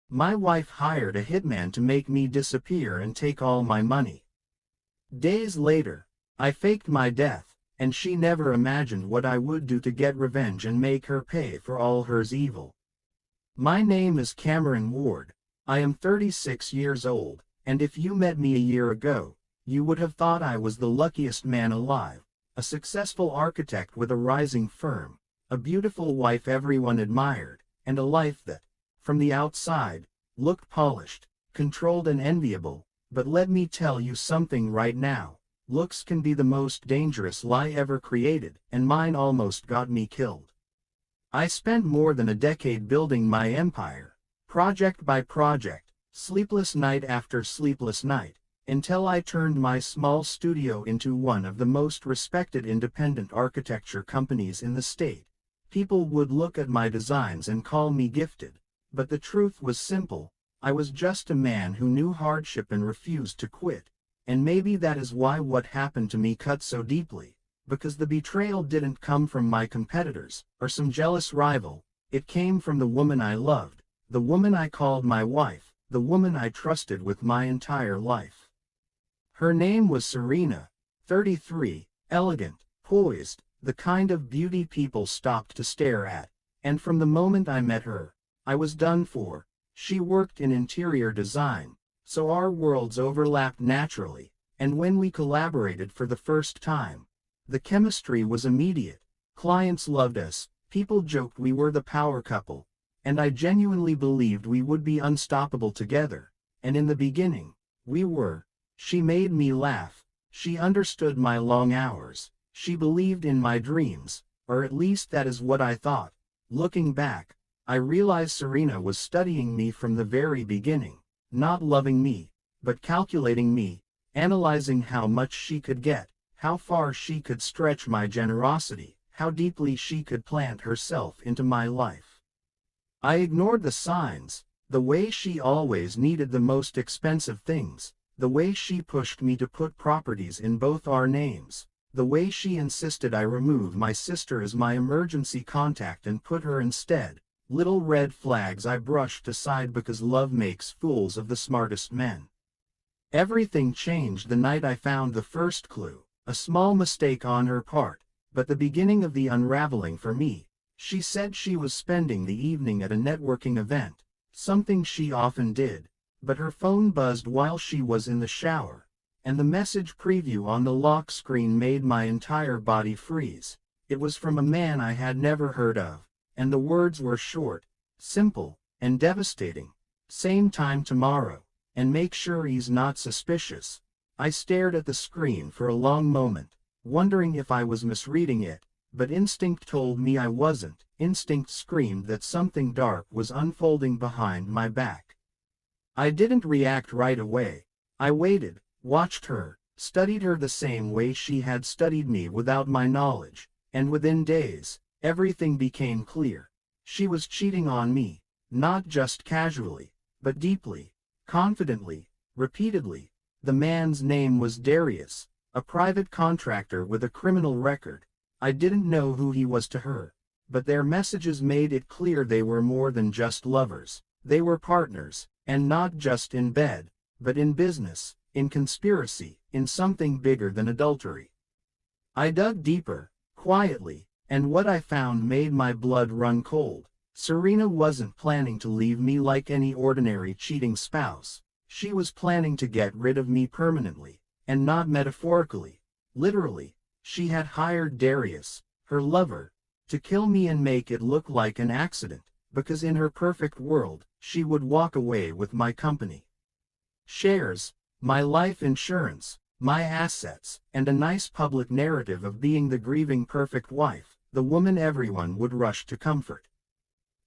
My wife hired a hitman to make me disappear and take all my money. Days later, I faked my death, and she never imagined what I would do to get revenge and make her pay for all her evil. My name is Cameron Ward. I am 36 years old, and if you met me a year ago, you would have thought I was the luckiest man alive, a successful architect with a rising firm, a beautiful wife everyone admired, and a life that, from the outside, looked polished, controlled and enviable. But let me tell you something right now, looks can be the most dangerous lie ever created, and mine almost got me killed. I spent more than a decade building my empire, project by project, sleepless night after sleepless night, until I turned my small studio into one of the most respected independent architecture companies in the state. People would look at my designs and call me gifted, but the truth was simple. I was just a man who knew hardship and refused to quit, and maybe that is why what happened to me cut so deeply, because the betrayal didn't come from my competitors, or some jealous rival. It came from the woman I loved, the woman I called my wife, the woman I trusted with my entire life. Her name was Serena, 33, elegant, poised, the kind of beauty people stopped to stare at, and from the moment I met her, I was done for. She worked in interior design, so our worlds overlapped naturally, and when we collaborated for the first time, the chemistry was immediate. Clients loved us, people joked we were the power couple, and I genuinely believed we would be unstoppable together, and in the beginning, we were. She made me laugh, she understood my long hours, she believed in my dreams, or at least that is what I thought. Looking back, I realized Serena was studying me from the very beginning, not loving me, but calculating me, analyzing how much she could get, how far she could stretch my generosity, how deeply she could plant herself into my life. I ignored the signs, the way she always needed the most expensive things, the way she pushed me to put properties in both our names, the way she insisted I remove my sister as my emergency contact and put her instead. Little red flags I brushed aside because love makes fools of the smartest men. Everything changed the night I found the first clue, a small mistake on her part, but the beginning of the unraveling for me. She said she was spending the evening at a networking event, something she often did, but her phone buzzed while she was in the shower, and the message preview on the lock screen made my entire body freeze. It was from a man I had never heard of. And the words were short, simple, and devastating. Same time tomorrow, and make sure he's not suspicious. I stared at the screen for a long moment, wondering if I was misreading it, but instinct told me I wasn't. Instinct screamed that something dark was unfolding behind my back. I didn't react right away. I waited, watched her, studied her the same way she had studied me without my knowledge, and within days, everything became clear. She was cheating on me, not just casually, but deeply, confidently, repeatedly. The man's name was Darius, a private contractor with a criminal record. I didn't know who he was to her, but their messages made it clear they were more than just lovers. They were partners, and not just in bed, but in business, in conspiracy, in something bigger than adultery. I dug deeper, quietly, and what I found made my blood run cold. Serena wasn't planning to leave me like any ordinary cheating spouse. She was planning to get rid of me permanently, and not metaphorically. Literally, she had hired Darius, her lover, to kill me and make it look like an accident, because in her perfect world, she would walk away with my company. Shares, my life insurance, my assets, and a nice public narrative of being the grieving perfect wife, the woman everyone would rush to comfort.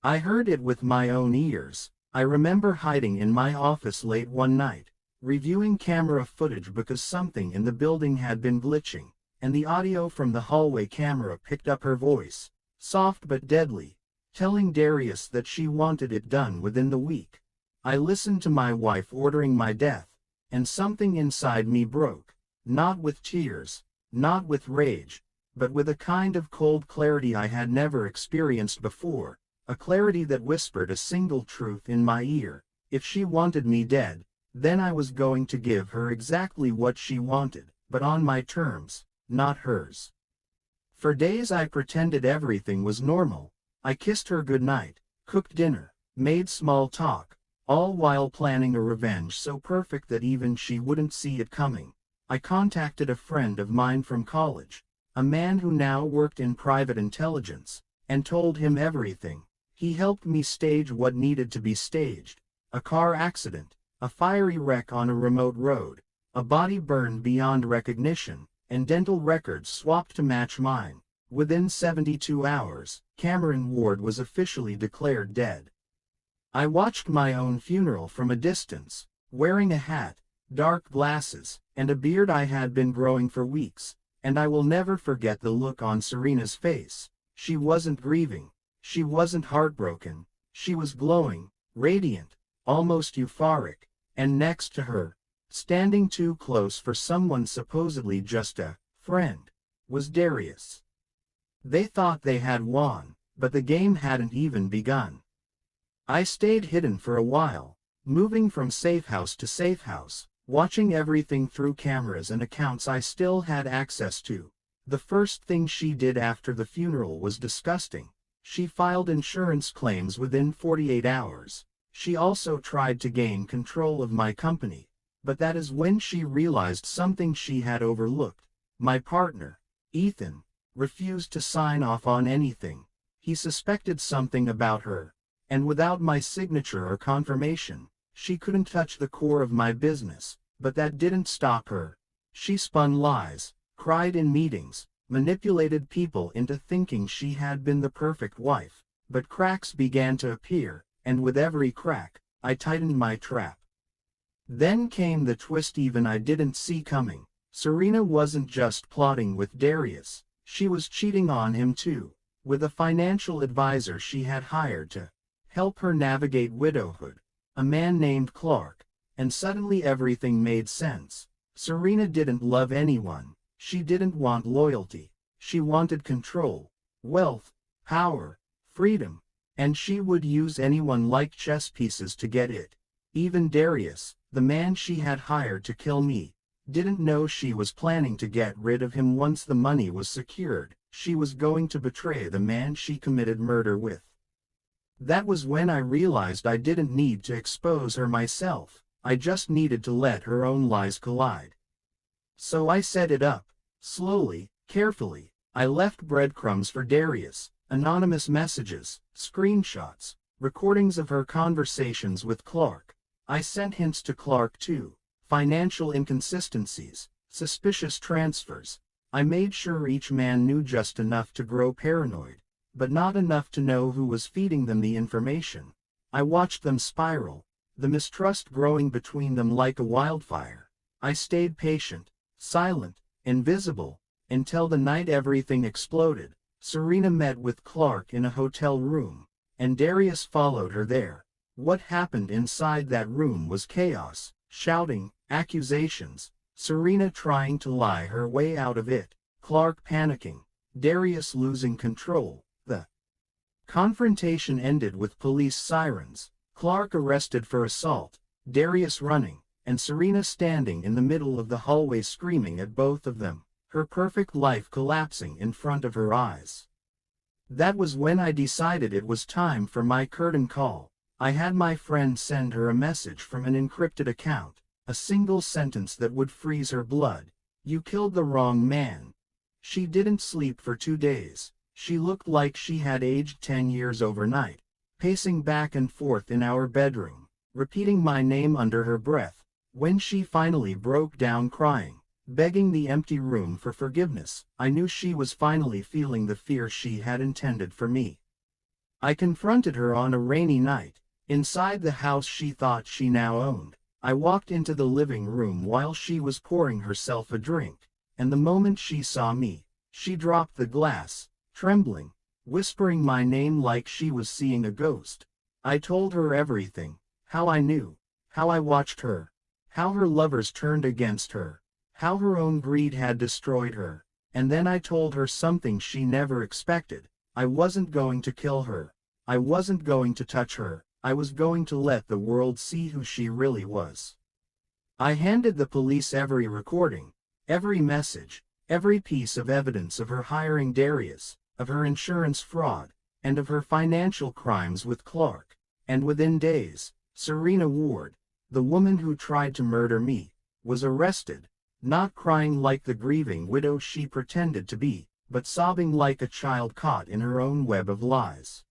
I heard it with my own ears. I remember hiding in my office late one night, reviewing camera footage because something in the building had been glitching, and the audio from the hallway camera picked up her voice, soft but deadly, telling Darius that she wanted it done within the week. I listened to my wife ordering my death, and something inside me broke, not with tears, not with rage, but with a kind of cold clarity I had never experienced before, a clarity that whispered a single truth in my ear: If she wanted me dead, then I was going to give her exactly what she wanted, but on my terms, not hers. For days I pretended everything was normal. I kissed her goodnight, cooked dinner, made small talk, all while planning a revenge so perfect that even she wouldn't see it coming. I contacted a friend of mine from college, a man who now worked in private intelligence, and told him everything. He helped me stage what needed to be staged: a car accident, a fiery wreck on a remote road, a body burned beyond recognition, and dental records swapped to match mine. Within 72 hours, Cameron Ward was officially declared dead. I watched my own funeral from a distance, wearing a hat, dark glasses, and a beard I had been growing for weeks, and I will never forget the look on Serena's face. She wasn't grieving, she wasn't heartbroken, she was glowing, radiant, almost euphoric, and next to her, standing too close for someone supposedly just a friend, was Darius. They thought they had won, but the game hadn't even begun. I stayed hidden for a while, moving from safe house to safe house, watching everything through cameras and accounts I still had access to. The first thing she did after the funeral was disgusting. She filed insurance claims within 48 hours. She also tried to gain control of my company, but that is when she realized something she had overlooked. My partner, Ethan, refused to sign off on anything. He suspected something about her, and without my signature or confirmation, she couldn't touch the core of my business. But that didn't stop her. She spun lies, cried in meetings, manipulated people into thinking she had been the perfect wife. But cracks began to appear, and with every crack, I tightened my trap. Then came the twist even I didn't see coming. Serena wasn't just plotting with Darius, she was cheating on him too, with a financial advisor she had hired to help her navigate widowhood, a man named Clark. And suddenly everything made sense. Serena didn't love anyone, she didn't want loyalty, she wanted control, wealth, power, freedom, and she would use anyone like chess pieces to get it. Even Darius, the man she had hired to kill me, didn't know she was planning to get rid of him once the money was secured. She was going to betray the man she committed murder with. That was when I realized I didn't need to expose her myself. I just needed to let her own lies collide. So I set it up, slowly, carefully. I left breadcrumbs for Darius, anonymous messages, screenshots, recordings of her conversations with Clark. I sent hints to Clark too, financial inconsistencies, suspicious transfers. I made sure each man knew just enough to grow paranoid, but not enough to know who was feeding them the information. I watched them spiral, the mistrust growing between them like a wildfire. I stayed patient, silent, invisible, until the night everything exploded. Serena met with Clark in a hotel room, and Darius followed her there. What happened inside that room was chaos, shouting, accusations, Serena trying to lie her way out of it, Clark panicking, Darius losing control. The confrontation ended with police sirens. Clark arrested for assault, Darius running, and Serena standing in the middle of the hallway screaming at both of them, her perfect life collapsing in front of her eyes. That was when I decided it was time for my curtain call. I had my friend send her a message from an encrypted account, a single sentence that would freeze her blood. "You killed the wrong man." She didn't sleep for 2 days. She looked like she had aged 10 years overnight, pacing back and forth in our bedroom, repeating my name under her breath. When she finally broke down crying, begging the empty room for forgiveness, I knew she was finally feeling the fear she had intended for me. I confronted her on a rainy night, inside the house she thought she now owned. I walked into the living room while she was pouring herself a drink, and the moment she saw me, she dropped the glass, trembling, whispering my name like she was seeing a ghost. I told her everything, how I knew, how I watched her, how her lovers turned against her, how her own greed had destroyed her, and then I told her something she never expected. I wasn't going to kill her. I wasn't going to touch her. I was going to let the world see who she really was. I handed the police every recording, every message, every piece of evidence of her hiring Darius, of her insurance fraud, and of her financial crimes with Clark, and within days, Serena Ward, the woman who tried to murder me, was arrested, not crying like the grieving widow she pretended to be, but sobbing like a child caught in her own web of lies.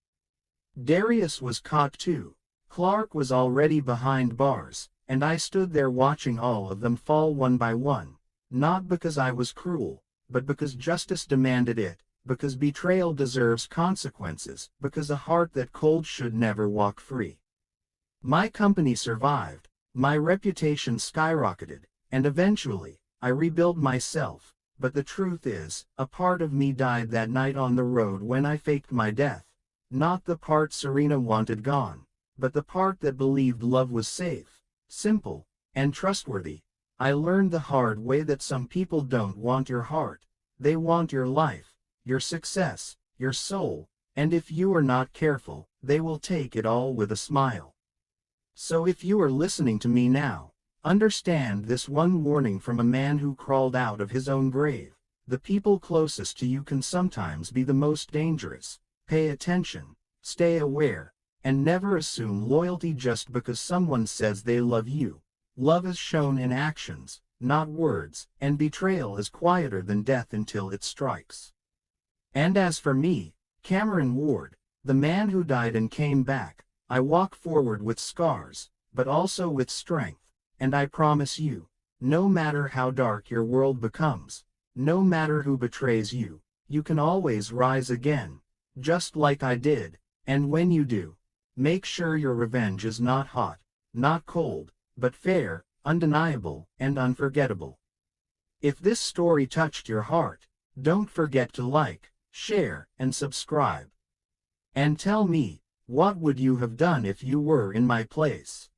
Darius was caught too. Clark was already behind bars, and I stood there watching all of them fall one by one, not because I was cruel, but because justice demanded it, because betrayal deserves consequences, because a heart that cold should never walk free. My company survived, my reputation skyrocketed, and eventually, I rebuilt myself, but the truth is, a part of me died that night on the road when I faked my death. Not the part Serena wanted gone, but the part that believed love was safe, simple, and trustworthy. I learned the hard way that some people don't want your heart, they want your life, your success, your soul, and if you are not careful, they will take it all with a smile. So if you are listening to me now, understand this one warning from a man who crawled out of his own grave. The people closest to you can sometimes be the most dangerous. Pay attention, stay aware, and never assume loyalty just because someone says they love you. Love is shown in actions, not words, and betrayal is quieter than death until it strikes. And as for me, Cameron Ward, the man who died and came back, I walk forward with scars, but also with strength, and I promise you, no matter how dark your world becomes, no matter who betrays you, you can always rise again, just like I did, and when you do, make sure your revenge is not hot, not cold, but fair, undeniable, and unforgettable. If this story touched your heart, don't forget to like, share, and subscribe. And tell me, what would you have done if you were in my place?